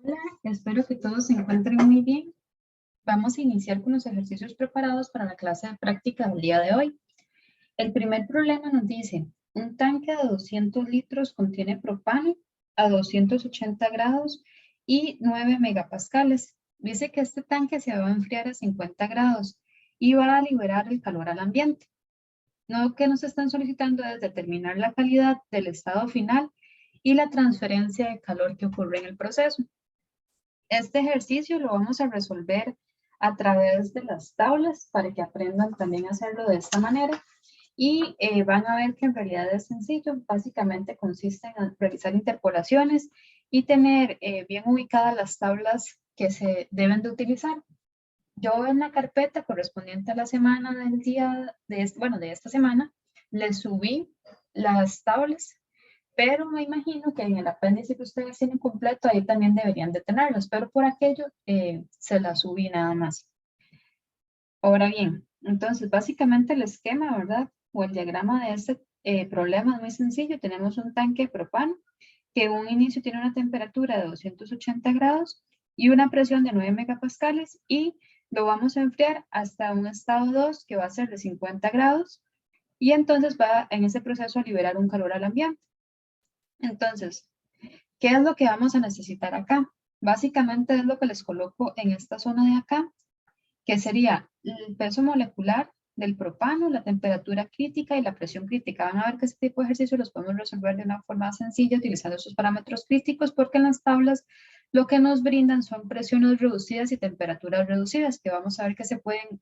Hola, espero que todos se encuentren muy bien. Vamos a iniciar con los ejercicios preparados para la clase de práctica del día de hoy. El primer problema nos dice, un tanque de 200 litros contiene propano a 280 grados y 9 megapascales. Dice que este tanque se va a enfriar a 50 grados y va a liberar el calor al ambiente. Lo que nos están solicitando es determinar la calidad del estado final y la transferencia de calor que ocurre en el proceso. Este ejercicio lo vamos a resolver a través de las tablas para que aprendan también a hacerlo de esta manera. Y van a ver que en realidad es sencillo. Básicamente consiste en realizar interpolaciones y tener bien ubicadas las tablas que se deben de utilizar. Yo en la carpeta correspondiente a la semana del día, de esta semana, le subí las tablas, pero me imagino que en el apéndice que ustedes tienen completo, ahí también deberían de tenerlos, pero por aquello se las subí nada más. Ahora bien, entonces básicamente el esquema, ¿verdad? O el diagrama de este problema es muy sencillo. Tenemos un tanque de propano que en un inicio tiene una temperatura de 280 grados y una presión de 9 megapascales y lo vamos a enfriar hasta un estado 2 que va a ser de 50 grados y entonces va en ese proceso a liberar un calor al ambiente. Entonces, ¿qué es lo que vamos a necesitar acá? Básicamente es lo que les coloco en esta zona de acá, que sería el peso molecular del propano, la temperatura crítica y la presión crítica. Van a ver que este tipo de ejercicios los podemos resolver de una forma sencilla utilizando esos parámetros críticos porque en las tablas lo que nos brindan son presiones reducidas y temperaturas reducidas que vamos a ver que se pueden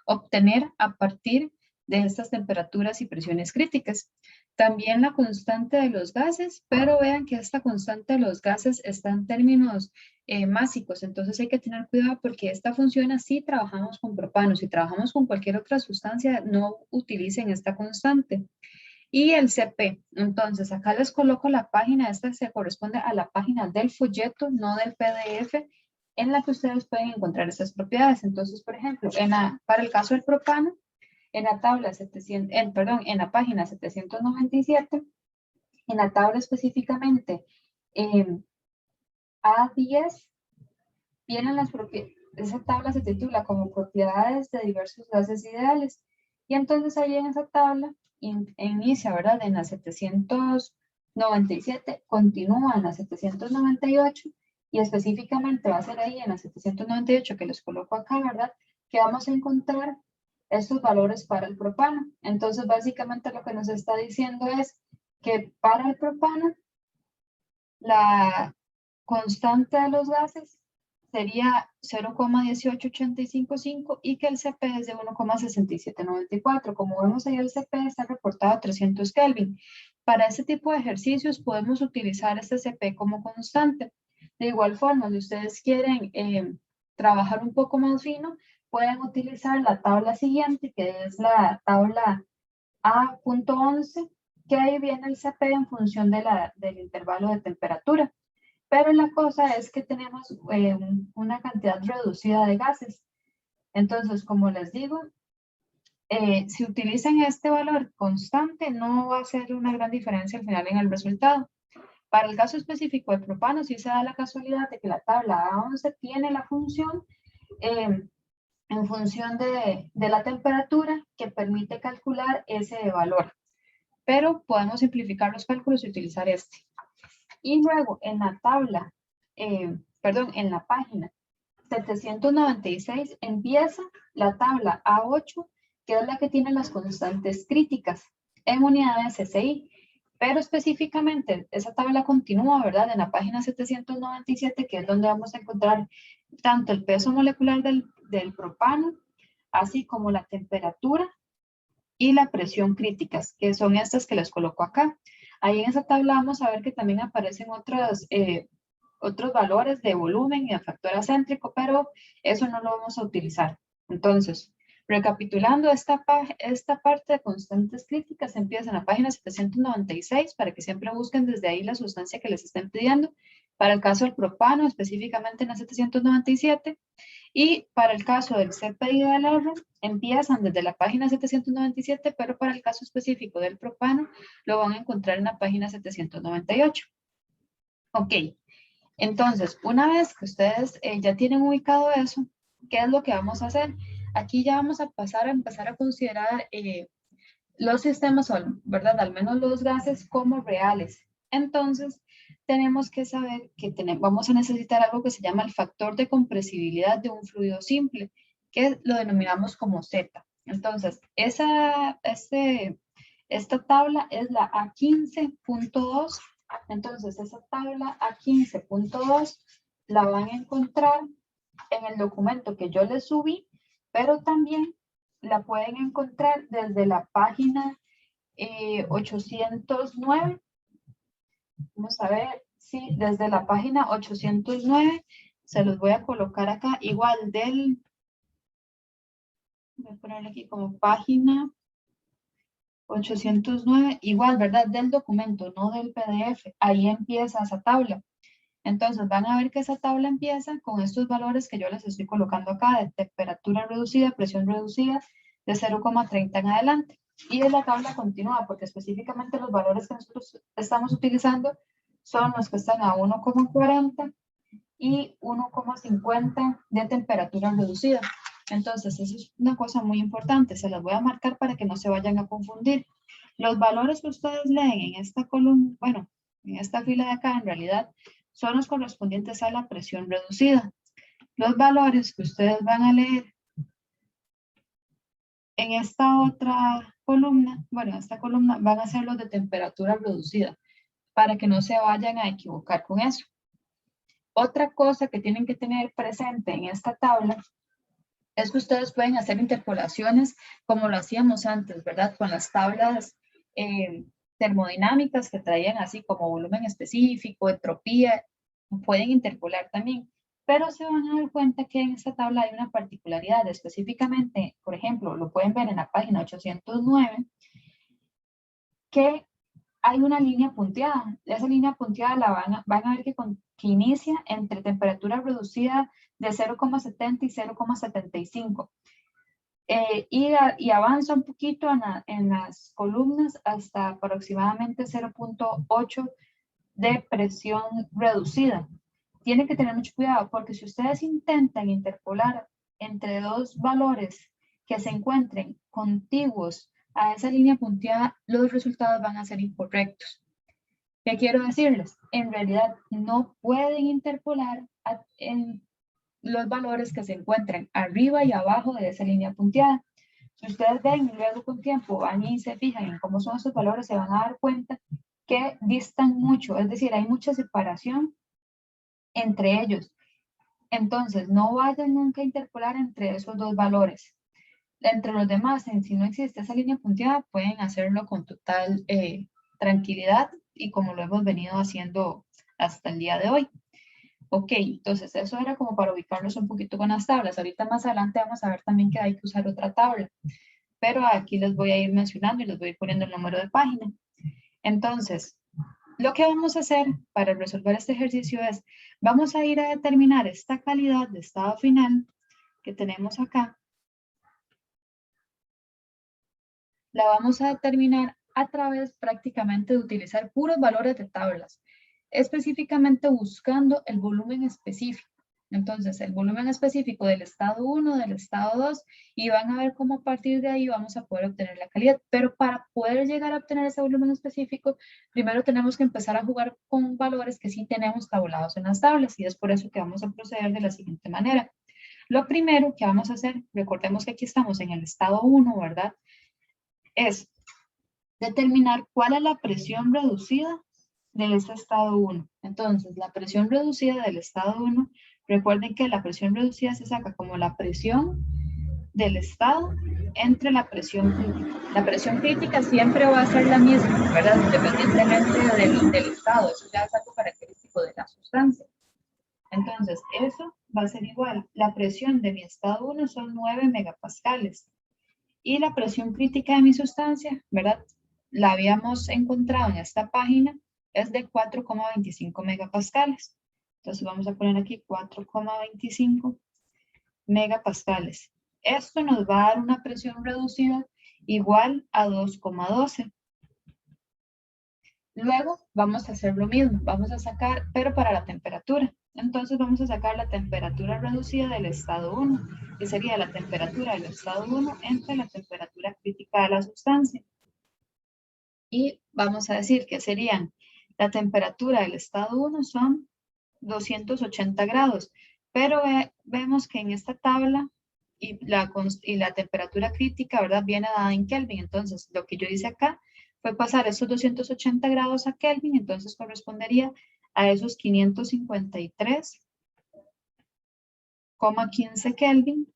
obtener a partir de estas temperaturas y presiones críticas. También la constante de los gases, pero vean que esta constante de los gases está en términos másicos, entonces hay que tener cuidado porque esta funciona si trabajamos con propano, si trabajamos con cualquier otra sustancia, no utilicen esta constante. Y el CP, entonces acá les coloco la página, esta se corresponde a la página del folleto, no del PDF, en la que ustedes pueden encontrar esas propiedades. Entonces, por ejemplo, para el caso del propano, en la tabla 700, en la página 797, en la tabla específicamente A10, vienen las propiedades, esa tabla se titula como propiedades de diversos gases ideales. Y entonces ahí en esa tabla inicia, ¿verdad? En la 797, continúa en la 798 y específicamente va a ser ahí en la 798 que les coloco acá, ¿verdad? Que vamos a encontrar estos valores para el propano. Entonces básicamente lo que nos está diciendo es que para el propano la constante de los gases sería 0,18855 y que el CP es de 1,6794. Como vemos ahí, el CP está reportado a 300 Kelvin. Para este tipo de ejercicios podemos utilizar este CP como constante. De igual forma, si ustedes quieren trabajar un poco más fino, pueden utilizar la tabla siguiente, que es la tabla A.11, que ahí viene el CP en función del intervalo de temperatura. Pero la cosa es que tenemos una cantidad reducida de gases. Entonces, como les digo, si utilizan este valor constante, no va a ser una gran diferencia al final en el resultado. Para el caso específico del propano, sí se da la casualidad de que la tabla A11 tiene la función en función de la temperatura que permite calcular ese valor. Pero podemos simplificar los cálculos y utilizar este. Y luego en la tabla, en la página 796 empieza la tabla A8, que es la que tiene las constantes críticas en unidades SI. Pero específicamente esa tabla continúa, ¿verdad? En la página 797, que es donde vamos a encontrar tanto el peso molecular del propano, así como la temperatura y la presión críticas, que son estas que les coloco acá. Ahí en esa tabla vamos a ver que también aparecen otros valores de volumen y de factor acéntrico, pero eso no lo vamos a utilizar. Entonces, recapitulando, esta parte de constantes críticas empieza en la página 796 para que siempre busquen desde ahí la sustancia que les estén pidiendo. Para el caso del propano, específicamente en la 797, y para el caso del CP y del R, empiezan desde la página 797, pero para el caso específico del propano, lo van a encontrar en la página 798. Ok, Entonces, una vez que ustedes ya tienen ubicado eso, ¿qué es lo que vamos a hacer? Aquí ya vamos a empezar a considerar los sistemas son, ¿verdad? Al menos los gases como reales. Entonces, tenemos que saber que vamos a necesitar algo que se llama el factor de compresibilidad de un fluido simple, que lo denominamos como Z. Entonces, esta tabla es la A15.2. Entonces, esa tabla A15.2 la van a encontrar en el documento que yo les subí, pero también la pueden encontrar desde la página 809. Vamos a ver, sí, desde la página 809, se los voy a colocar acá, igual voy a poner aquí como página 809, igual, ¿verdad? Del documento, no del PDF, ahí empieza esa tabla. Entonces van a ver que esa tabla empieza con estos valores que yo les estoy colocando acá, de temperatura reducida, presión reducida, de 0,30 en adelante. Y en la tabla continúa, porque específicamente los valores que nosotros estamos utilizando son los que están a 1,40 y 1,50 de temperatura reducida. Entonces, eso es una cosa muy importante, se las voy a marcar para que no se vayan a confundir. Los valores que ustedes leen en esta columna, bueno, en esta fila de acá, en realidad, son los correspondientes a la presión reducida. Los valores que ustedes van a leer en esta otra columna, bueno, en esta columna van a ser los de temperatura reducida, para que no se vayan a equivocar con eso. Otra cosa que tienen que tener presente en esta tabla es que ustedes pueden hacer interpolaciones como lo hacíamos antes, ¿verdad? Con las tablas termodinámicas que traían así como volumen específico, entropía, pueden interpolar también. Pero se van a dar cuenta que en esta tabla hay una particularidad, específicamente, por ejemplo, lo pueden ver en la página 809, que hay una línea punteada. Esa línea punteada la van a ver que inicia entre temperatura reducida de 0,70 y 0,75. Y avanza un poquito en las columnas hasta aproximadamente 0,8 de presión reducida. Tienen que tener mucho cuidado porque si ustedes intentan interpolar entre dos valores que se encuentren contiguos a esa línea punteada, los resultados van a ser incorrectos. ¿Qué quiero decirles? En realidad no pueden interpolar en los valores que se encuentran arriba y abajo de esa línea punteada. Si ustedes ven y luego con tiempo van y se fijan en cómo son esos valores, se van a dar cuenta que distan mucho, es decir, hay mucha separación entre ellos. Entonces, no vayan nunca a interpolar entre esos dos valores. Entre los demás, si no existe esa línea punteada, pueden hacerlo con total tranquilidad y como lo hemos venido haciendo hasta el día de hoy. Ok, entonces eso era como para ubicarnos un poquito con las tablas. Ahorita más adelante vamos a ver también que hay que usar otra tabla. Pero aquí les voy a ir mencionando y les voy a ir poniendo el número de página. Entonces, lo que vamos a hacer para resolver este ejercicio es, vamos a ir a determinar esta calidad de estado final que tenemos acá. La vamos a determinar a través prácticamente de utilizar puros valores de tablas, específicamente buscando el volumen específico. Entonces, el volumen específico del estado 1, del estado 2, y van a ver cómo a partir de ahí vamos a poder obtener la calidad. Pero para poder llegar a obtener ese volumen específico, primero tenemos que empezar a jugar con valores que sí tenemos tabulados en las tablas, y es por eso que vamos a proceder de la siguiente manera. Lo primero que vamos a hacer, recordemos que aquí estamos en el estado 1, ¿verdad? Es determinar cuál es la presión reducida de ese estado 1. Entonces, la presión reducida del estado 1, recuerden que la presión reducida se saca como la presión del estado entre la presión crítica. La presión crítica siempre va a ser la misma, ¿verdad? Independientemente del estado, eso ya es algo característico de la sustancia. Entonces, eso va a ser igual. La presión de mi estado 1 son 9 megapascales. Y la presión crítica de mi sustancia, ¿verdad? La habíamos encontrado en esta página, es de 4,25 megapascales. Entonces vamos a poner aquí 4,25 megapascales. Esto nos va a dar una presión reducida igual a 2,12. Luego vamos a hacer lo mismo, vamos a sacar, pero para la temperatura. Entonces vamos a sacar la temperatura reducida del estado 1, que sería la temperatura del estado 1 entre la temperatura crítica de la sustancia. Y vamos a decir que serían la temperatura del estado 1 son 280 grados, pero vemos que en esta tabla y la temperatura crítica, ¿verdad? Viene dada en Kelvin. Entonces, lo que yo hice acá fue pasar esos 280 grados a Kelvin, entonces correspondería a esos 553,15 Kelvin,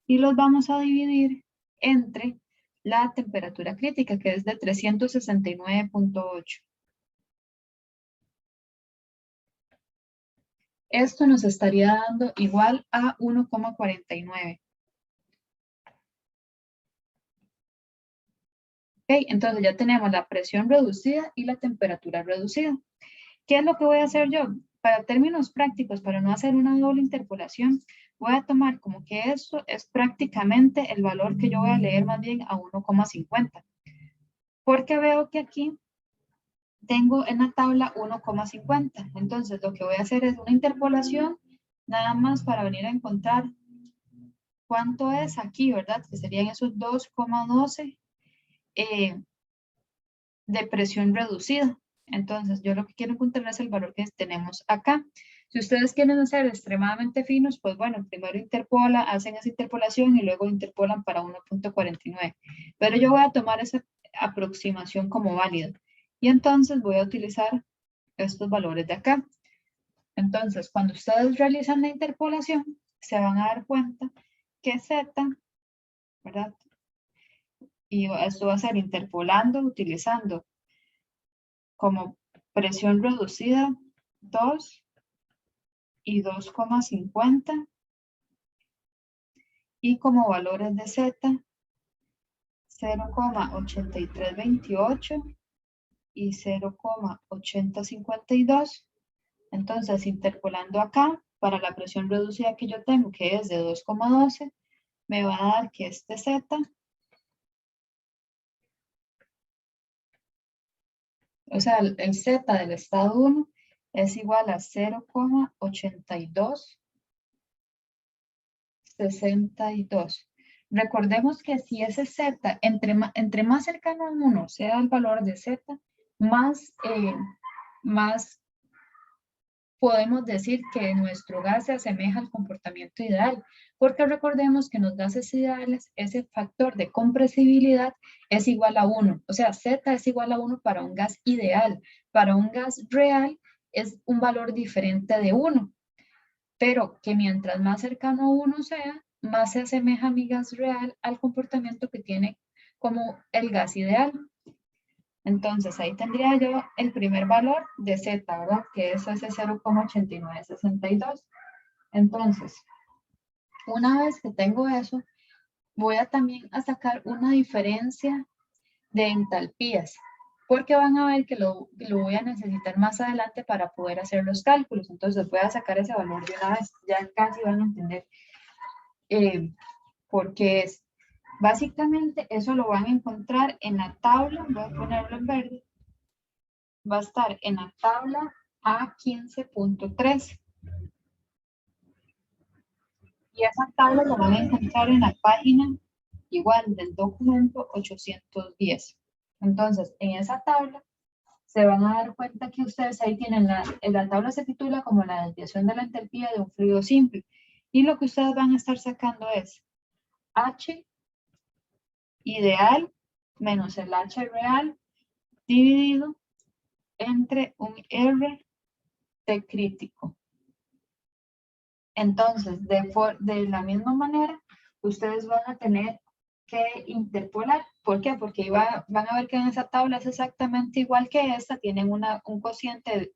y los vamos a dividir entre la temperatura crítica, que es de 369,8. Esto nos estaría dando igual a 1,49. Ok, entonces ya tenemos la presión reducida y la temperatura reducida. ¿Qué es lo que voy a hacer yo? Para términos prácticos, para no hacer una doble interpolación, voy a tomar como que esto es prácticamente el valor que yo voy a leer más bien a 1,50. Porque veo que aquí tengo en la tabla 1,50. Entonces lo que voy a hacer es una interpolación nada más para venir a encontrar cuánto es aquí, ¿verdad? Que serían esos 2,12 de presión reducida. Entonces, yo lo que quiero encontrar es el valor que tenemos acá. Si ustedes quieren ser extremadamente finos, pues bueno, primero hacen esa interpolación y luego interpolan para 1,49. Pero yo voy a tomar esa aproximación como válida. Y entonces voy a utilizar estos valores de acá. Entonces, cuando ustedes realizan la interpolación, se van a dar cuenta que Z, ¿verdad? Y esto va a ser interpolando, utilizando como presión reducida 2 y 2,50, y como valores de Z 0,8328 y 0,8052. Entonces, interpolando acá, para la presión reducida que yo tengo, que es de 2,12, me va a dar que este Z, o sea, el Z del estado 1 es igual a 0,8262. Recordemos que si ese Z, entre más cercano a 1 sea el valor de Z, más podemos decir que nuestro gas se asemeja al comportamiento ideal, porque recordemos que en los gases ideales ese factor de compresibilidad es igual a 1, o sea, Z es igual a 1 para un gas ideal. Para un gas real es un valor diferente de 1, pero que mientras más cercano a 1 sea, más se asemeja mi gas real al comportamiento que tiene como el gas ideal. Entonces ahí tendría yo el primer valor de Z, ¿verdad? Que es ese 0,8962. Entonces, una vez que tengo eso, voy a también a sacar una diferencia de entalpías, porque van a ver que lo voy a necesitar más adelante para poder hacer los cálculos. Entonces voy a sacar ese valor de una vez, ya casi van a entender por qué es. Básicamente eso lo van a encontrar en la tabla, voy a ponerlo en verde, va a estar en la tabla A15.3. Y esa tabla la van a encontrar en la página igual del documento 810. Entonces, en esa tabla se van a dar cuenta que ustedes ahí tienen, la tabla se titula como la desviación de la entalpía de un fluido simple. Y lo que ustedes van a estar sacando es H ideal menos el H real dividido entre un R T crítico. Entonces, de la misma manera, ustedes van a tener que interpolar. ¿Por qué? Porque van a ver que en esa tabla es exactamente igual que esta, tienen un cociente,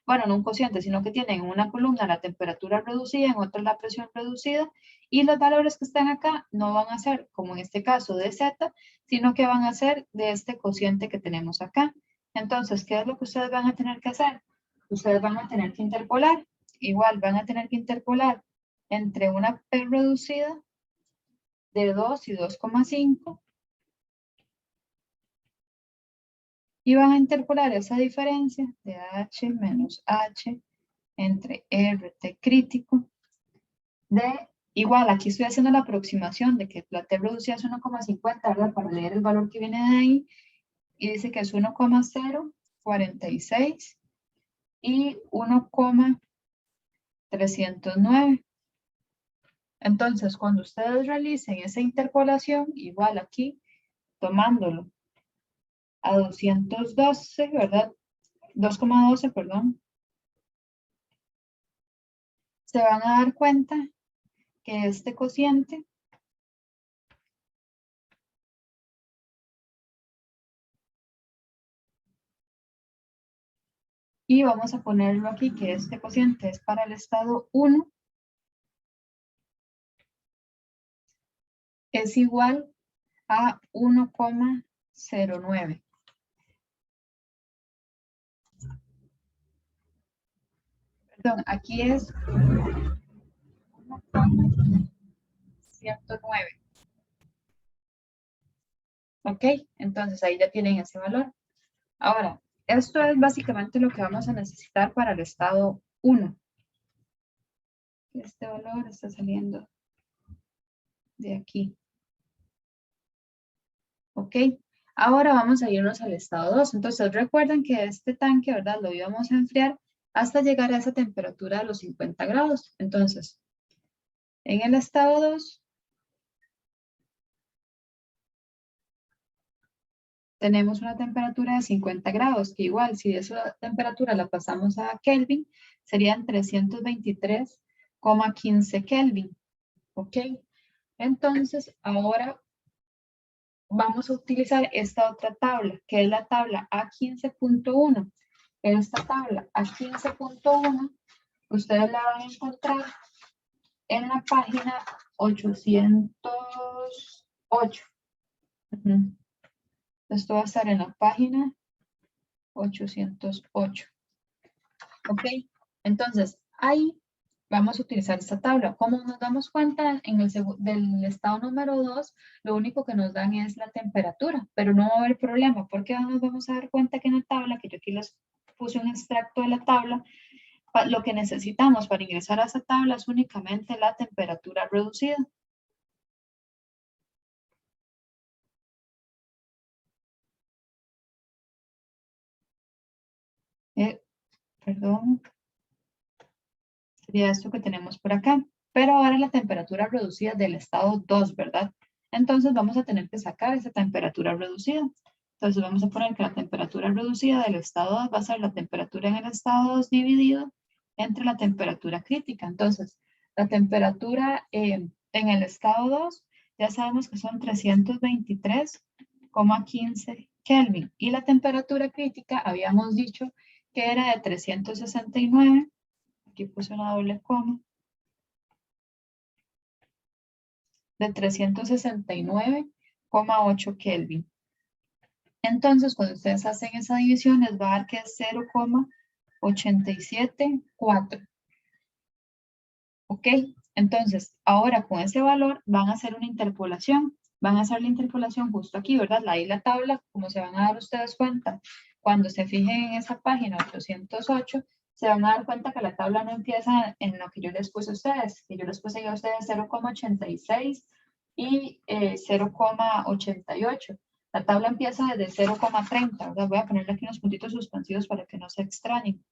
bueno, no un cociente, sino que tienen en una columna la temperatura reducida, en otra la presión reducida, y los valores que están acá no van a ser, como en este caso, de Z, sino que van a ser de este cociente que tenemos acá. Entonces, ¿qué es lo que ustedes van a tener que hacer? Ustedes van a tener que interpolar. Igual van a tener que interpolar entre una P reducida de 2 y 2,5 y van a interpolar esa diferencia de H menos H entre RT crítico de, igual, aquí estoy haciendo la aproximación de que la T reducida es 1,50, ¿verdad? Para leer el valor que viene de ahí, y dice que es 1,046 y 1,309. Entonces, cuando ustedes realicen esa interpolación, igual aquí, tomándolo a 212, ¿verdad? 2,12, perdón, se van a dar cuenta que este cociente y vamos a ponerlo aquí, que este cociente es para el estado 1, es igual a 1,09. Perdón, aquí es 109. ¿Ok? Entonces ahí ya tienen ese valor. Ahora, esto es básicamente lo que vamos a necesitar para el estado 1. Este valor está saliendo de aquí. ¿Ok? Ahora vamos a irnos al estado 2. Entonces recuerden que este tanque, ¿verdad? Lo íbamos a enfriar hasta llegar a esa temperatura de los 50 grados. Entonces, en el estado 2, tenemos una temperatura de 50 grados, que igual si esa temperatura la pasamos a Kelvin, serían 323,15 Kelvin. ¿Ok? Entonces, ahora vamos a utilizar esta otra tabla, que es la tabla A15.1. Esta tabla A15.1, ustedes la van a encontrar en la página 808. Esto va a estar en la página 808. ¿Ok? Entonces, ahí vamos a utilizar esta tabla. Como nos damos cuenta, en el del estado número 2, lo único que nos dan es la temperatura, pero no va a haber problema, porque nos vamos a dar cuenta que en la tabla, que yo aquí les puse un extracto de la tabla, lo que necesitamos para ingresar a esa tabla es únicamente la temperatura reducida. Perdón, sería esto que tenemos por acá. Pero ahora la temperatura reducida del estado 2, ¿verdad? Entonces vamos a tener que sacar esa temperatura reducida. Entonces vamos a poner que la temperatura reducida del estado 2 va a ser la temperatura en el estado 2 dividido entre la temperatura crítica. Entonces, la temperatura en el estado 2 ya sabemos que son 323,15 Kelvin. Y la temperatura crítica habíamos dicho que era de 369. Aquí puse una doble coma. De 369,8 Kelvin. Entonces, cuando ustedes hacen esa división, les va a dar que es 0,874. ¿Ok? Entonces, ahora con ese valor van a hacer una interpolación. Van a hacer la interpolación justo aquí, ¿verdad? Ahí la tabla, como se van a dar ustedes cuenta, cuando se fijen en esa página 808, se van a dar cuenta que la tabla no empieza en lo que yo les puse a ustedes, que yo les puse a ustedes 0,86 y 0,88. La tabla empieza desde 0,30, ¿verdad? Voy a ponerle aquí unos puntitos suspensivos para que no se extrañen.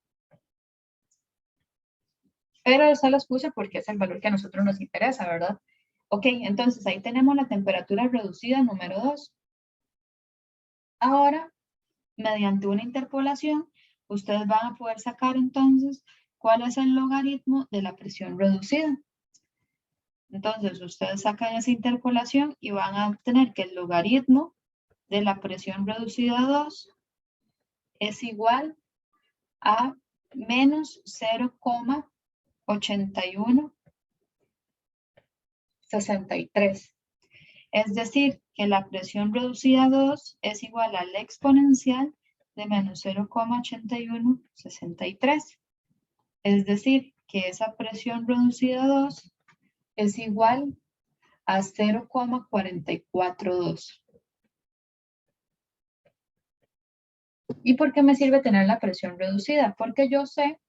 Pero esa las puse porque es el valor que a nosotros nos interesa, ¿verdad? Ok, entonces ahí tenemos la temperatura reducida número 2. Ahora, mediante una interpolación, ustedes van a poder sacar entonces cuál es el logaritmo de la presión reducida. Entonces, ustedes sacan esa interpolación y van a obtener que el logaritmo de la presión reducida 2 es igual a menos 0,8163. Es decir, que la presión reducida 2 es igual a la exponencial de menos 0,8163. Es decir, que esa presión reducida 2 es igual a 0,442. ¿Y por qué me sirve tener la presión reducida? Porque yo sé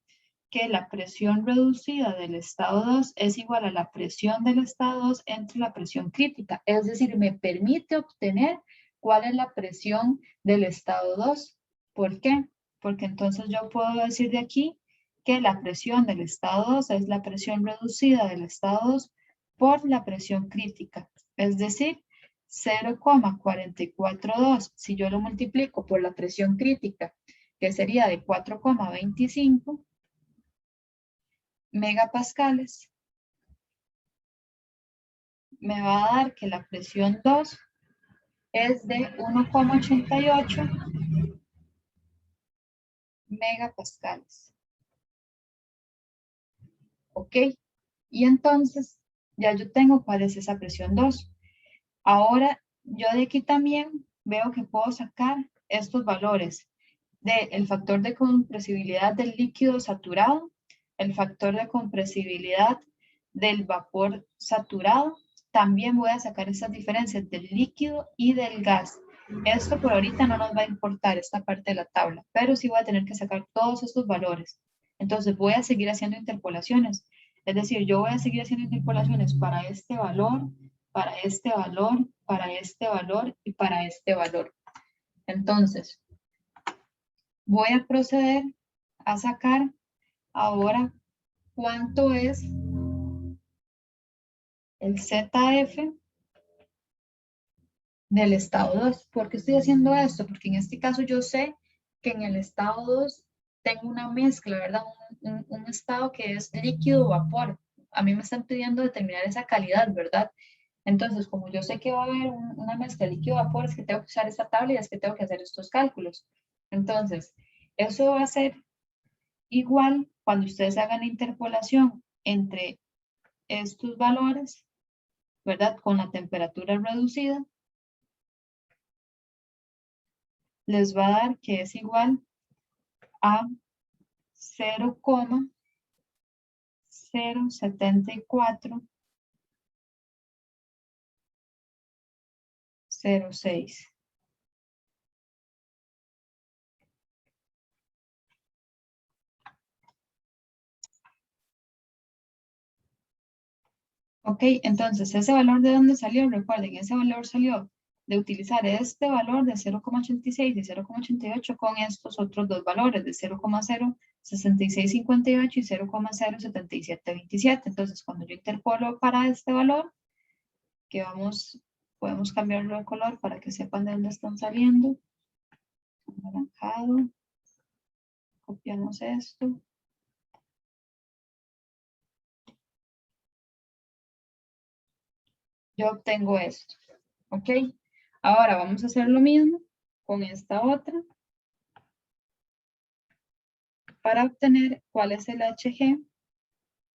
que la presión reducida del estado 2 es igual a la presión del estado 2 entre la presión crítica. Es decir, me permite obtener cuál es la presión del estado 2. ¿Por qué? Porque entonces yo puedo decir de aquí que la presión del estado 2 es la presión reducida del estado 2 por la presión crítica. Es decir, 0,442. Si yo lo multiplico por la presión crítica, que sería de 4,25 megapascales, me va a dar que la presión 2 es de 1,88 megapascales. ¿Ok? Y entonces ya yo tengo cuál es esa presión 2. Ahora yo de aquí también veo que puedo sacar estos valores del factor de compresibilidad del líquido saturado, el factor de compresibilidad del vapor saturado. También voy a sacar esas diferencias del líquido y del gas. Esto por ahorita no nos va a importar esta parte de la tabla, pero sí voy a tener que sacar todos estos valores. Entonces voy a seguir haciendo interpolaciones. Es decir, yo voy a seguir haciendo interpolaciones para este valor, para este valor, para este valor y para este valor. Entonces, voy a proceder a sacar ahora cuánto es el ZF del estado 2. ¿Por qué estoy haciendo esto? Porque en este caso yo sé que en el estado 2 tengo una mezcla, ¿verdad? Un estado que es líquido o vapor. A mí me están pidiendo determinar esa calidad, ¿verdad? Entonces, como yo sé que va a haber una mezcla líquido-vapor, es que tengo que usar esta tabla y es que tengo que hacer estos cálculos. Entonces, eso va a ser igual cuando ustedes hagan la interpolación entre estos valores, ¿verdad? Con la temperatura reducida, les va a dar que es igual a 0,07406. Ok, entonces, ¿ese valor de dónde salió? Recuerden, ese valor salió de utilizar este valor de 0,86 y 0,88 con estos otros dos valores de 0,06658 y 0,07727. Entonces, cuando yo interpolo para este valor, que podemos cambiarlo de color para que sepan de dónde están saliendo. Anaranjado. Copiamos esto. Yo obtengo esto. ¿Ok? Ahora vamos a hacer lo mismo con esta otra para obtener cuál es el HG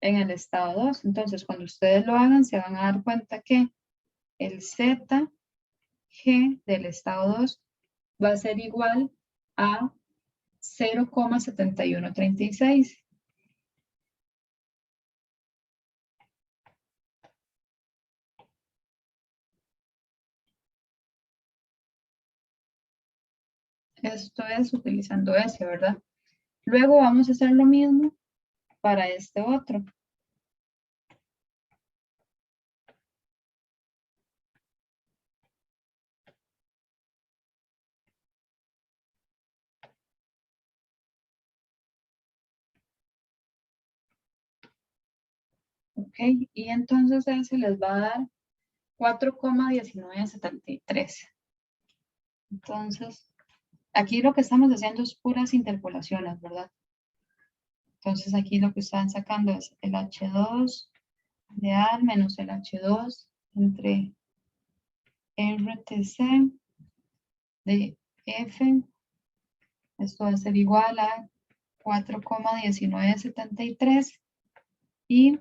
en el estado 2. Entonces, cuando ustedes lo hagan, se van a dar cuenta que el ZG del estado 2 va a ser igual a 0,7136. Esto es utilizando ese, ¿verdad? Luego vamos a hacer lo mismo para este otro. Ok, y entonces ese les va a dar 4,1973. Entonces, aquí lo que estamos haciendo es puras interpolaciones, ¿verdad? Entonces aquí lo que están sacando es el H2 de A menos el H2 entre RTC de F. Esto va a ser igual a 4,1973 y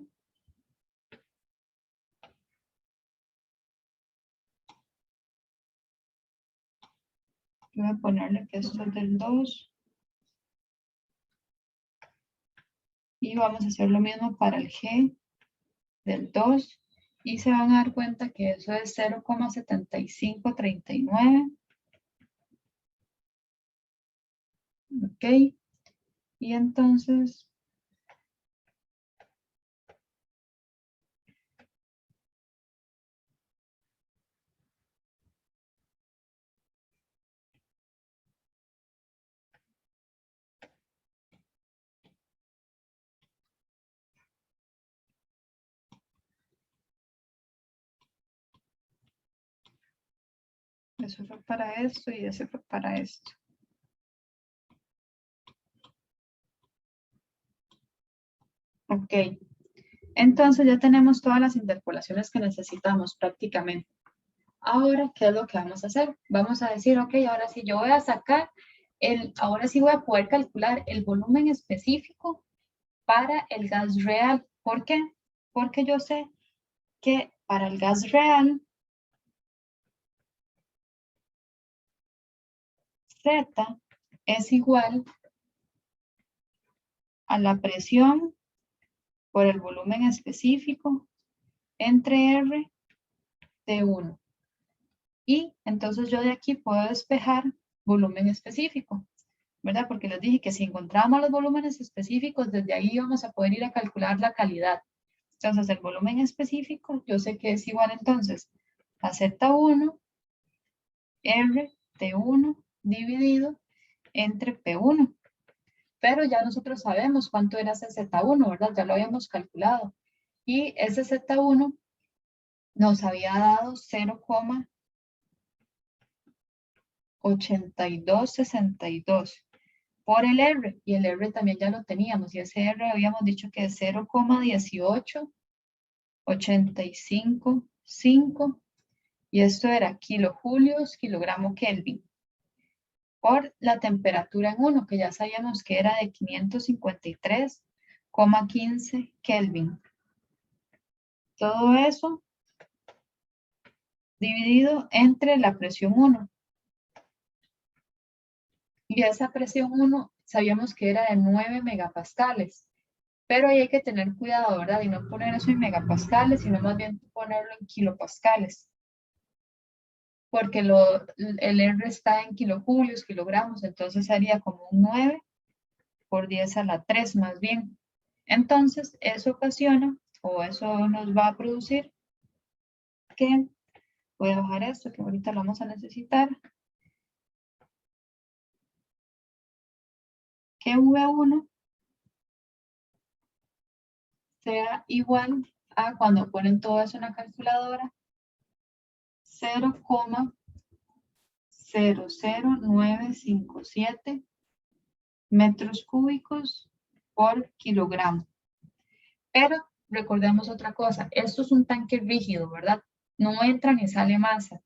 voy a ponerle que esto es del 2 y vamos a hacer lo mismo para el G del 2 y se van a dar cuenta que eso es 0,7539. Ok, y entonces eso fue para esto y ese fue para esto. Ok, entonces ya tenemos todas las interpolaciones que necesitamos prácticamente. Ahora, ¿qué es lo que vamos a hacer? Vamos a decir, ok, ahora sí yo voy a sacar ahora sí voy a poder calcular el volumen específico para el gas real. ¿Por qué? Porque yo sé que para el gas real, Z es igual a la presión por el volumen específico entre R de 1. Y entonces yo de aquí puedo despejar volumen específico, ¿verdad? Porque les dije que si encontramos los volúmenes específicos, desde ahí vamos a poder ir a calcular la calidad. Entonces el volumen específico, yo sé que es igual entonces a Z1 R T1 dividido entre P1. Pero ya nosotros sabemos cuánto era ese Z1, ¿verdad? Ya lo habíamos calculado. Y ese Z1 nos había dado 0,8262 por el R. Y el R también ya lo teníamos. Y ese R habíamos dicho que es 0,18855. Y esto era kilojulios, kilogramo Kelvin. Por la temperatura en 1, que ya sabíamos que era de 553,15 Kelvin. Todo eso dividido entre la presión 1. Y esa presión 1 sabíamos que era de 9 megapascales. Pero ahí hay que tener cuidado, ¿verdad? Y no poner eso en megapascales, sino más bien ponerlo en kilopascales. Porque el R está en kilojulios, kilogramos, entonces sería como un 9 por 10 a la 3 más bien. Entonces, eso ocasiona, o eso nos va a producir que, voy a bajar esto, que ahorita lo vamos a necesitar, que V1 sea igual a, cuando ponen todo eso en la calculadora, 0,00957 metros cúbicos por kilogramo. Pero recordemos otra cosa, esto es un tanque rígido, ¿verdad? No entra ni sale masa.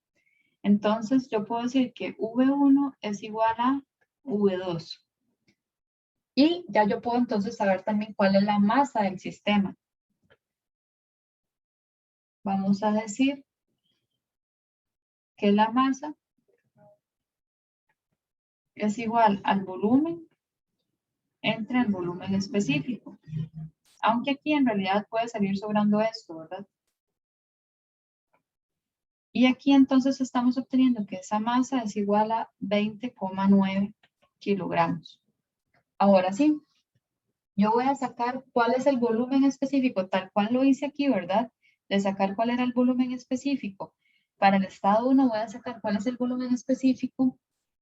Entonces yo puedo decir que V1 es igual a V2. Y ya yo puedo entonces saber también cuál es la masa del sistema. Vamos a decir que la masa es igual al volumen entre el volumen específico. Aunque aquí en realidad puede salir sobrando esto, ¿verdad? Y aquí entonces estamos obteniendo que esa masa es igual a 20,9 kilogramos. Ahora sí, yo voy a sacar cuál es el volumen específico, tal cual lo hice aquí, ¿verdad? De sacar cuál era el volumen específico. Para el estado 1 voy a sacar cuál es el volumen específico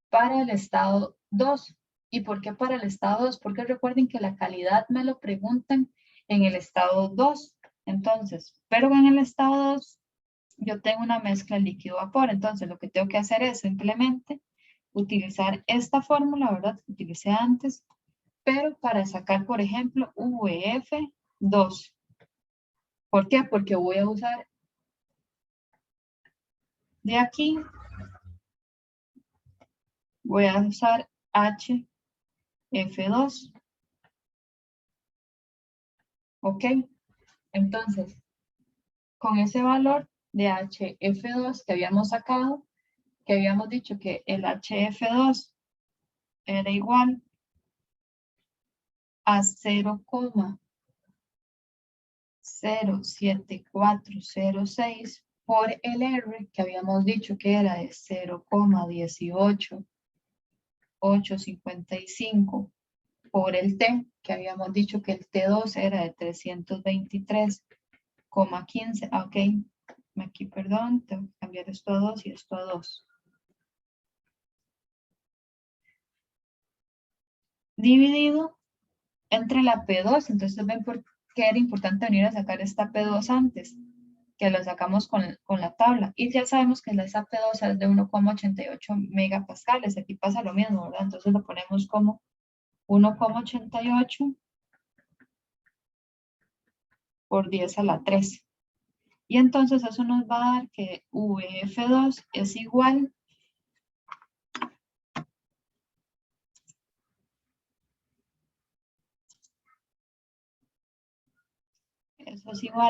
para el estado 2. ¿Y por qué para el estado 2? Porque recuerden que la calidad me lo preguntan en el estado 2. Entonces, pero en el estado 2 yo tengo una mezcla líquido-vapor. Entonces, lo que tengo que hacer es simplemente utilizar esta fórmula, ¿verdad? Que utilicé antes, pero para sacar, por ejemplo, VF2. ¿Por qué? Porque voy a usar de aquí, voy a usar HF2. ¿Ok? Entonces, con ese valor de HF2 que habíamos sacado, que habíamos dicho que el HF2 era igual a 0,07406 por el R, que habíamos dicho que era de 0,18855 por el T, que habíamos dicho que el T2 era de 323,15. Ok, aquí, perdón, tengo que cambiar esto a 2 y esto a 2. Dividido entre la P2. Entonces ven por qué era importante venir a sacar esta P2 antes. que lo sacamos con la tabla. Y ya sabemos que la SAP2 es de 1,88 megapascales. Aquí pasa lo mismo, ¿verdad? Entonces lo ponemos como 1,88 por 10 a la 3. Y entonces eso nos va a dar que VF2 es igual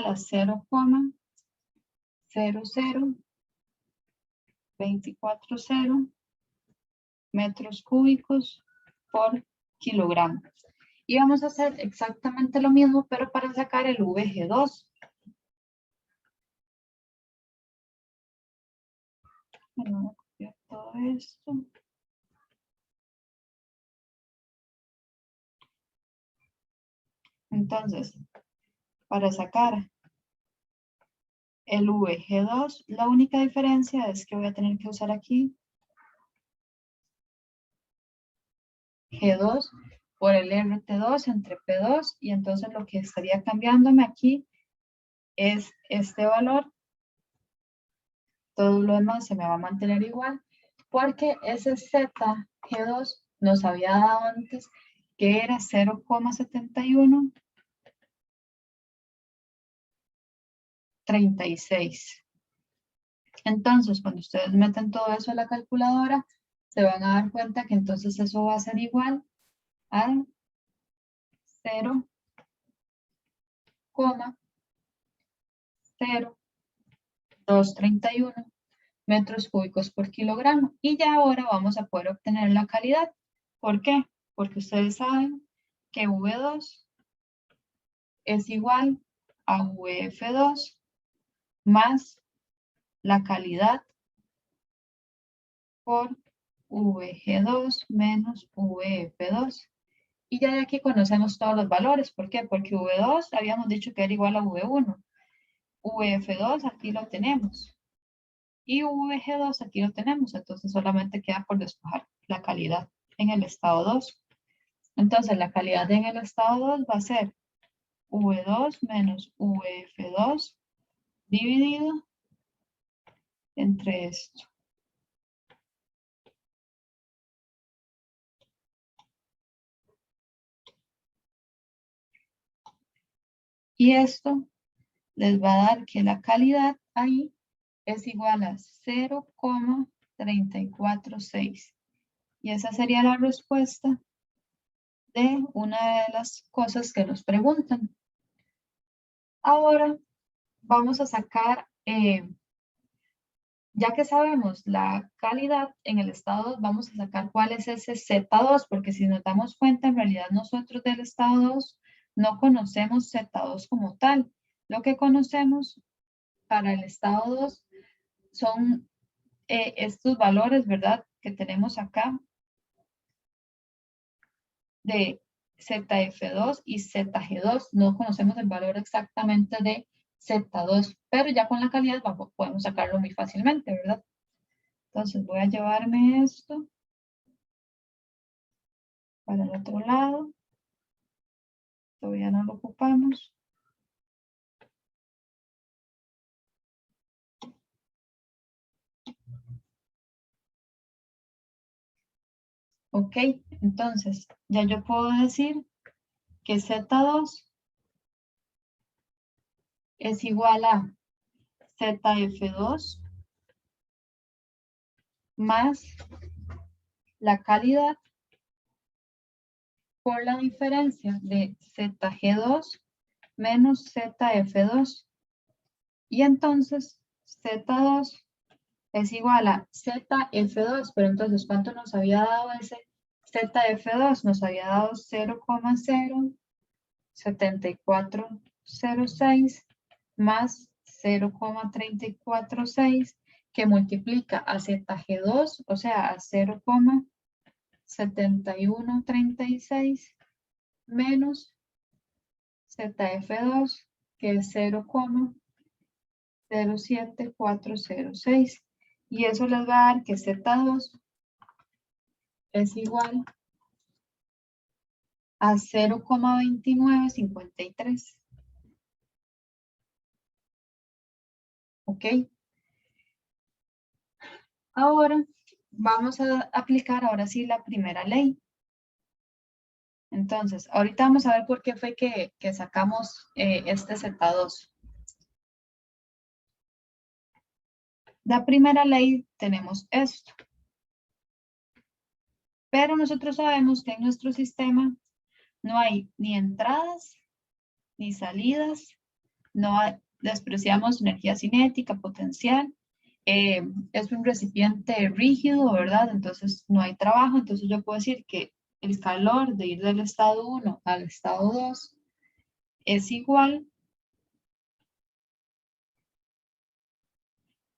a 0,00240 metros cúbicos por kilogramo. Y vamos a hacer exactamente lo mismo, pero para sacar el VG2. Bueno, voy a copiar todo esto. Entonces, para sacar el VG2, la única diferencia es que voy a tener que usar aquí G2 por el RT2 entre P2, y entonces lo que estaría cambiándome aquí es este valor. Todo lo demás se me va a mantener igual, porque ese ZG2 nos había dado antes que era 0,7136. Entonces, cuando ustedes meten todo eso a la calculadora, se van a dar cuenta que entonces eso va a ser igual a 0,0231 metros cúbicos por kilogramo. Y ya ahora vamos a poder obtener la calidad. ¿Por qué? Porque ustedes saben que V2 es igual a VF2 más la calidad por VG2 menos VF2. Y ya de aquí conocemos todos los valores. ¿Por qué? Porque V2 habíamos dicho que era igual a V1. VF2 aquí lo tenemos. Y VG2 aquí lo tenemos. Entonces solamente queda por despejar la calidad en el estado 2. Entonces la calidad en el estado 2 va a ser V2 menos VF2 dividido entre esto. Y esto les va a dar que la calidad ahí es igual a 0,346. Y esa sería la respuesta de una de las cosas que nos preguntan. Ahora vamos a sacar, ya que sabemos la calidad en el estado 2, vamos a sacar cuál es ese Z2, porque si nos damos cuenta, en realidad nosotros del estado 2 no conocemos Z2 como tal. Lo que conocemos para el estado 2 son estos valores, ¿verdad? Que tenemos acá de ZF2 y ZG2. No conocemos el valor exactamente de Z2, pero ya con la calidad podemos sacarlo muy fácilmente, ¿verdad? Entonces voy a llevarme esto para el otro lado. Todavía no lo ocupamos. Ok, entonces ya yo puedo decir que Z2 es igual a ZF2 más la calidad por la diferencia de ZG2 menos ZF2. Y entonces Z2 es igual a ZF2, pero entonces ¿cuánto nos había dado ese ZF2? Nos había dado 0,07406 más 0,346 que multiplica a ZG2, o sea, a 0,7136 menos ZF2, que es 0,07406. Y eso les va a dar que Z2 es igual a 0,2953. ¿ok? Ahora vamos a aplicar ahora sí la primera ley. Entonces, ahorita vamos a ver por qué fue que sacamos este Z2. La primera ley tenemos esto. Pero nosotros sabemos que en nuestro sistema no hay ni entradas ni salidas, despreciamos energía cinética, potencial, es un recipiente rígido, ¿verdad? Entonces no hay trabajo, entonces yo puedo decir que el calor de ir del estado 1 al estado 2 es igual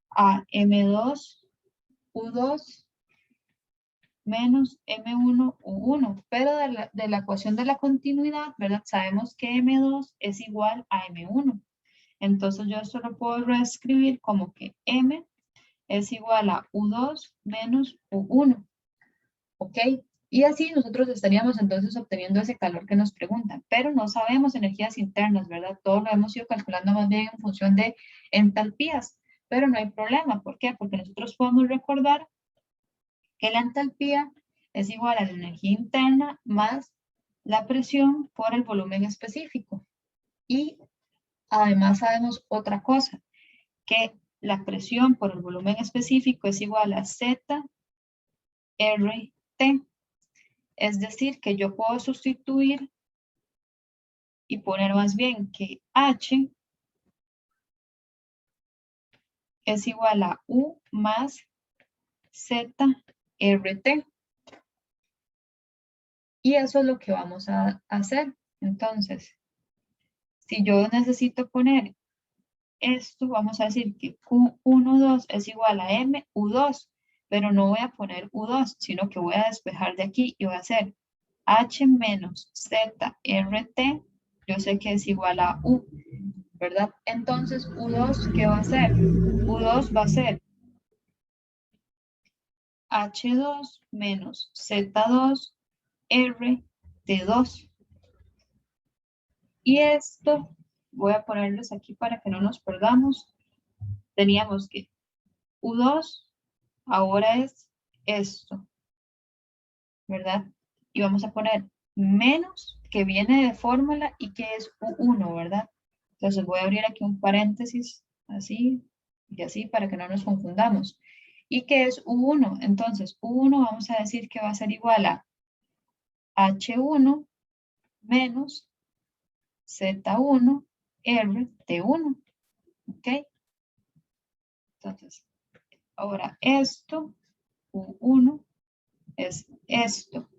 a M2U2 menos M1U1, pero de la ecuación de la continuidad, ¿verdad? Sabemos que M2 es igual a M1. Entonces yo esto lo puedo reescribir como que M es igual a U2 menos U1, ¿ok? Y así nosotros estaríamos entonces obteniendo ese calor que nos preguntan, pero no sabemos energías internas, ¿verdad? Todo lo hemos ido calculando más bien en función de entalpías, pero no hay problema. ¿Por qué? Porque nosotros podemos recordar que la entalpía es igual a la energía interna más la presión por el volumen específico. Y además sabemos otra cosa, que la presión por el volumen específico es igual a ZRT. Es decir, que yo puedo sustituir y poner más bien que H es igual a U más ZRT. Y eso es lo que vamos a hacer. Entonces, si yo necesito poner esto, vamos a decir que Q12 es igual a MU2, pero no voy a poner U2, sino que voy a despejar de aquí y voy a hacer H menos ZRT, yo sé que es igual a U, ¿verdad? Entonces, U2, ¿qué va a ser? U2 va a ser H2 menos Z2 RT2. Y esto, voy a ponerles aquí para que no nos perdamos. Teníamos que U2 ahora es esto, ¿verdad? Y vamos a poner menos, que viene de fórmula y que es U1, ¿verdad? Entonces voy a abrir aquí un paréntesis, así y así, para que no nos confundamos. ¿Y qué es U1? Entonces, U1 vamos a decir que va a ser igual a H1 menos Z1 RT1, ¿ok? Entonces, ahora esto, U1, es esto.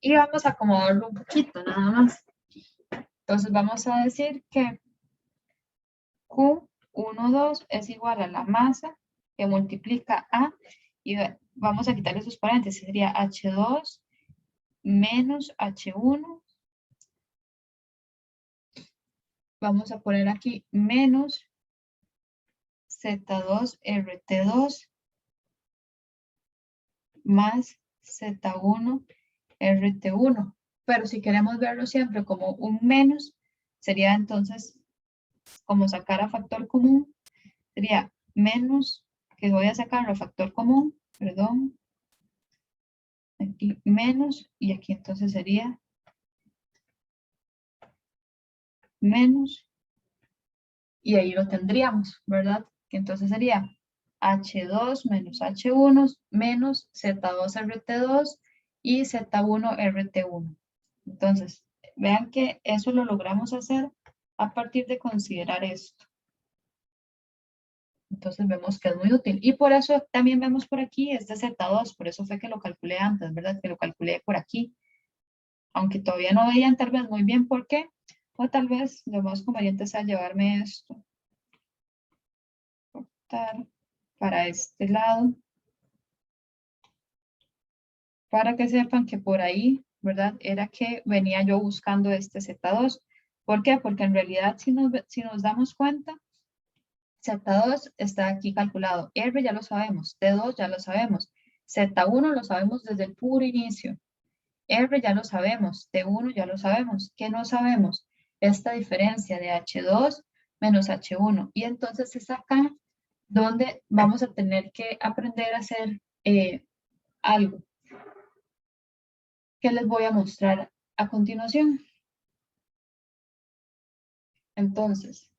Y vamos a acomodarlo un poquito, nada más. Entonces vamos a decir que Q12 es igual a la masa que multiplica A, y vamos a quitar esos paréntesis, sería H2 menos H1. Vamos a poner aquí menos Z2 RT2 más Z1 RT1. Pero si queremos verlo siempre como un menos, sería entonces como sacar a factor común, sería menos, que voy a sacarlo a factor común, perdón, aquí menos, y aquí entonces sería menos, y ahí lo tendríamos, ¿verdad? Que entonces sería H2 menos H1 menos Z2RT2 y Z1RT1. Entonces, vean que eso lo logramos hacer a partir de considerar esto. Entonces vemos que es muy útil. Y por eso también vemos por aquí este Z2, por eso fue que lo calculé antes, ¿verdad? Que lo calculé por aquí. Aunque todavía no veían tal vez muy bien por qué. O tal vez lo más conveniente sea llevarme esto. Cortar para este lado. Para que sepan que por ahí, ¿verdad? Era que venía yo buscando este Z2. ¿Por qué? Porque en realidad si nos damos cuenta, Z2 está aquí calculado. R ya lo sabemos. T2 ya lo sabemos. Z1 lo sabemos desde el puro inicio. R ya lo sabemos. T1 ya lo sabemos. ¿Qué no sabemos? Esta diferencia de H2 menos H1. Y entonces es acá donde vamos a tener que aprender a hacer algo que les voy a mostrar a continuación. Entonces,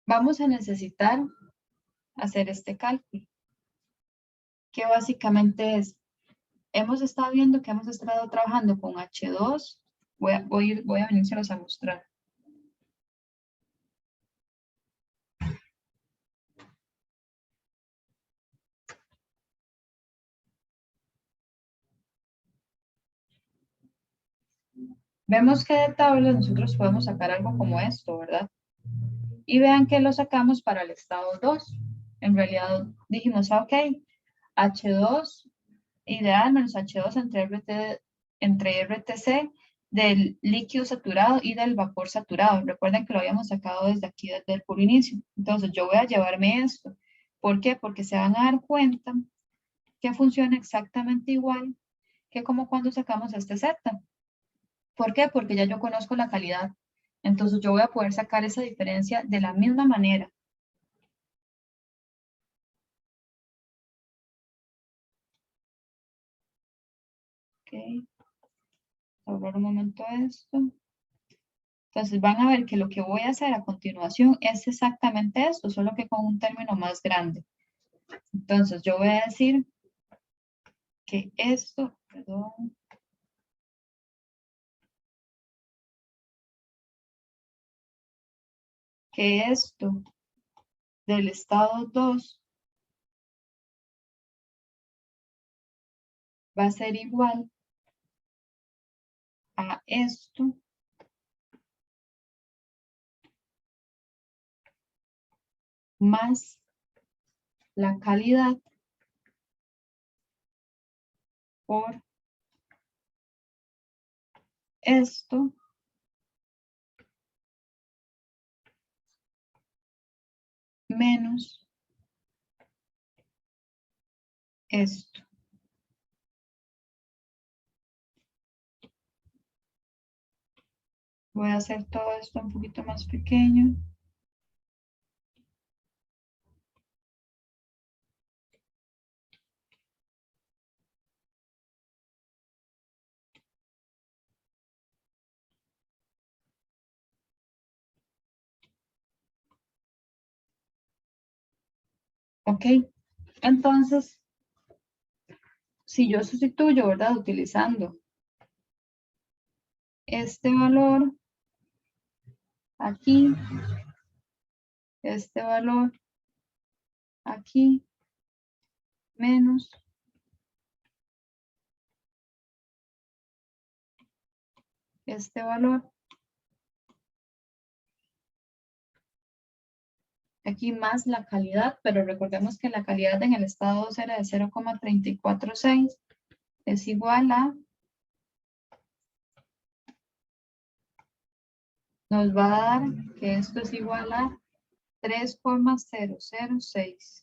vamos a necesitar hacer este cálculo, que básicamente es, hemos estado viendo que hemos estado trabajando con H2, voy a venírselos a mostrar. Vemos que de tablas nosotros podemos sacar algo como esto, ¿verdad? Y vean que lo sacamos para el estado 2. En realidad dijimos, ok, H2 ideal menos H2 entre RTC del líquido saturado y del vapor saturado. Recuerden que lo habíamos sacado desde aquí, desde el puro inicio. Entonces yo voy a llevarme esto. ¿Por qué? Porque se van a dar cuenta que funciona exactamente igual que como cuando sacamos este Z. ¿Por qué? Porque ya yo conozco la calidad. Entonces yo voy a poder sacar esa diferencia de la misma manera. Ok, ahorrar un momento esto. Entonces van a ver que lo que voy a hacer a continuación es exactamente esto, solo que con un término más grande. Entonces yo voy a decir que esto, perdón, que esto del estado 2 va a ser igual a esto más la calidad por esto menos esto. Voy a hacer todo esto un poquito más pequeño. Ok, entonces, si yo sustituyo, ¿verdad? Utilizando este valor aquí, este valor aquí, menos este valor aquí más la calidad, pero recordemos que la calidad en el estado 2 era de 0,346, es igual a, nos va a dar que esto es igual a 3,006.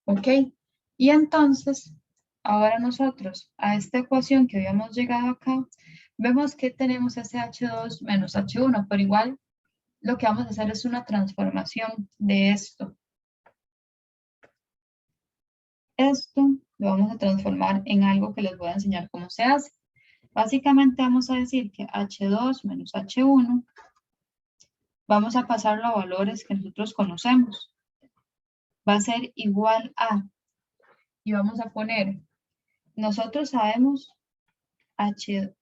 Ok, y entonces, ahora nosotros a esta ecuación que habíamos llegado acá, vemos que tenemos ese H2 menos H1, pero igual lo que vamos a hacer es una transformación de esto. Esto lo vamos a transformar en algo que les voy a enseñar cómo se hace. Básicamente vamos a decir que H2 menos H1, vamos a pasarlo a valores que nosotros conocemos. Va a ser igual a, y vamos a poner, nosotros sabemos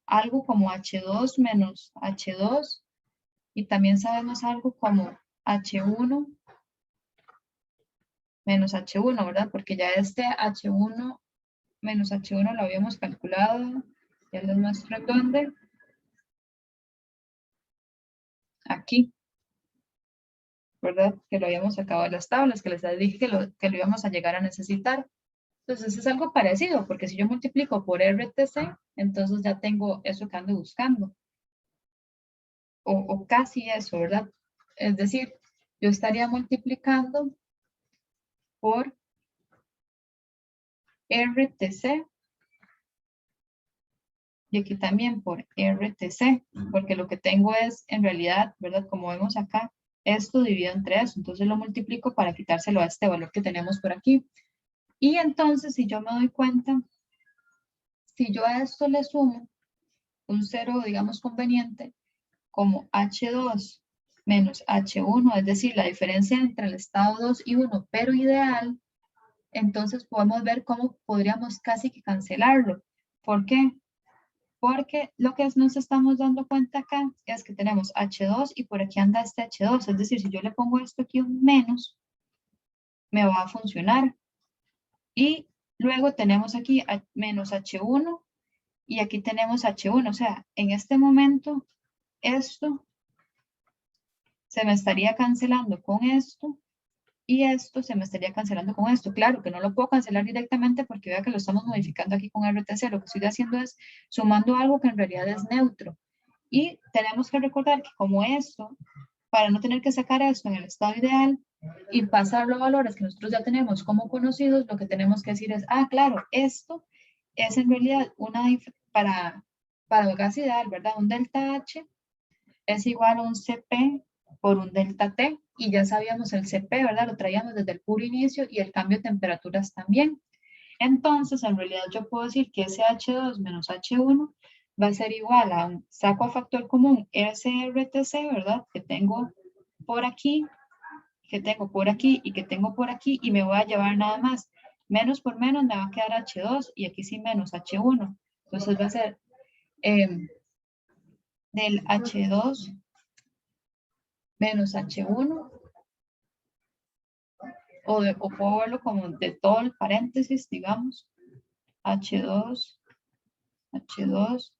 algo como H2 menos H2, y también sabemos algo como H1 menos H1, ¿verdad? Porque ya este H1 menos H1 lo habíamos calculado, ya les muestro en dónde, aquí, ¿verdad? Que lo habíamos sacado de las tablas, que les dije que lo íbamos a llegar a necesitar. Entonces es algo parecido, porque si yo multiplico por RTC, entonces ya tengo eso que ando buscando. O casi eso, ¿verdad? Es decir, yo estaría multiplicando por RTC y aquí también por RTC, porque lo que tengo es, en realidad, ¿verdad? Como vemos acá, esto dividido entre eso, entonces lo multiplico para quitárselo a este valor que tenemos por aquí. Y entonces, si yo me doy cuenta, si yo a esto le sumo un cero, digamos, conveniente, como H2 menos H1, es decir, la diferencia entre el estado 2 y 1, pero ideal, entonces podemos ver cómo podríamos casi que cancelarlo. ¿Por qué? Porque lo que nos estamos dando cuenta acá es que tenemos H2 y por aquí anda este H2, es decir, si yo le pongo esto aquí un menos, me va a funcionar. Y luego tenemos aquí menos H1 y aquí tenemos H1, o sea, en este momento esto se me estaría cancelando con esto y esto se me estaría cancelando con esto. Claro que no lo puedo cancelar directamente porque vea que lo estamos modificando aquí con RTC. Lo que estoy haciendo es sumando algo que en realidad es neutro. Y tenemos que recordar que como esto, para no tener que sacar esto en el estado ideal y pasarlo a valores que nosotros ya tenemos como conocidos, lo que tenemos que decir es, ah, claro, esto es en realidad para el gas ideal, ¿verdad? Un delta H es igual a un CP por un delta T, y ya sabíamos el CP, ¿verdad? Lo traíamos desde el puro inicio y el cambio de temperaturas también. Entonces, en realidad yo puedo decir que ese H2 menos H1 va a ser igual a un saco factor común SRTC, ¿verdad? Que tengo por aquí, que tengo por aquí y que tengo por aquí, y me voy a llevar nada más. Menos por menos me va a quedar H2 y aquí sí menos H1. Entonces va a ser del H2 menos H1, o puedo verlo como de todo el paréntesis, digamos, H2, H2,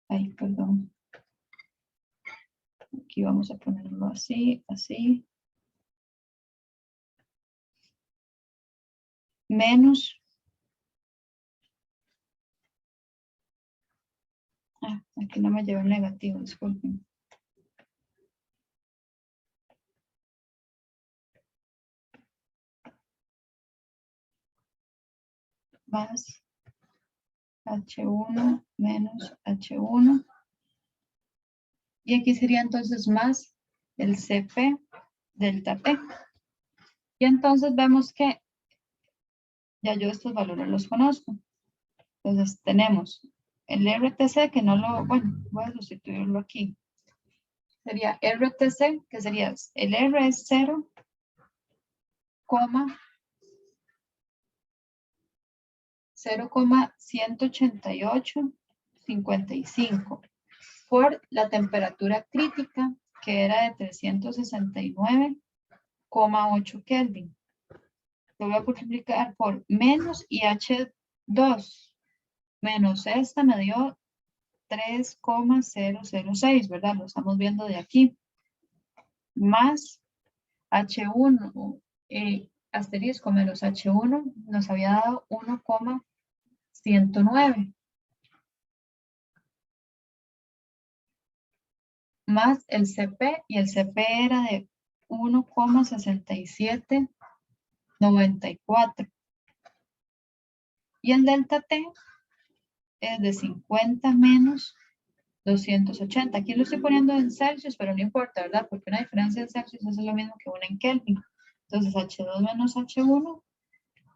ay, perdón, aquí vamos a ponerlo así, así, menos, aquí no me llevo el negativo, disculpen. Más H1 menos H1. Y aquí sería entonces más el CP delta T. Y entonces vemos que ya yo estos valores los conozco. Entonces tenemos el RTC que no lo, bueno, voy a sustituirlo aquí. Sería RTC, que sería el R es 0, 0,188,55 por la temperatura crítica, que era de 369,8 Kelvin. Lo voy a multiplicar por menos IH2 menos esta me dio 3,006, ¿verdad? Lo estamos viendo de aquí. Más H1 asterisco menos H1 nos había dado 1,109. Más el CP, y el CP era de 1,6794. Y el delta T es de 50 menos 280. Aquí lo estoy poniendo en Celsius, pero no importa, ¿verdad? Porque una diferencia en Celsius es lo mismo que una en Kelvin. Entonces, H2 menos H1,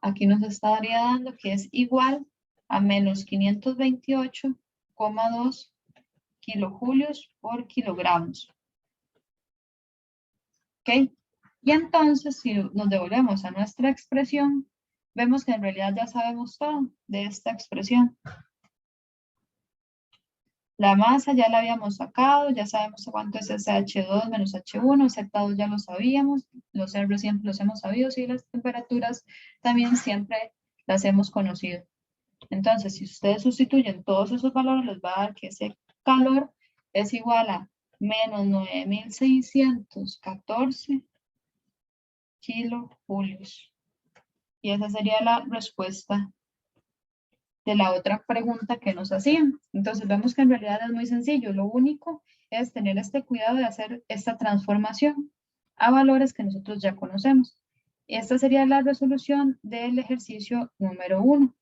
aquí nos estaría dando que es igual a menos 528,2 kilojulios por kilogramos. ¿Ok? Y entonces, si nos devolvemos a nuestra expresión, vemos que en realidad ya sabemos todo de esta expresión. La masa ya la habíamos sacado, ya sabemos cuánto es ese H2 menos H1, Z2 ya lo sabíamos, los R siempre los hemos sabido, y las temperaturas también siempre las hemos conocido. Entonces, si ustedes sustituyen todos esos valores, les va a dar que ese calor es igual a menos 9.614 kilojulios. Y esa sería la respuesta de la otra pregunta que nos hacían. Entonces vemos que en realidad es muy sencillo. Lo único es tener este cuidado de hacer esta transformación a valores que nosotros ya conocemos. Esta sería la resolución del ejercicio número 1.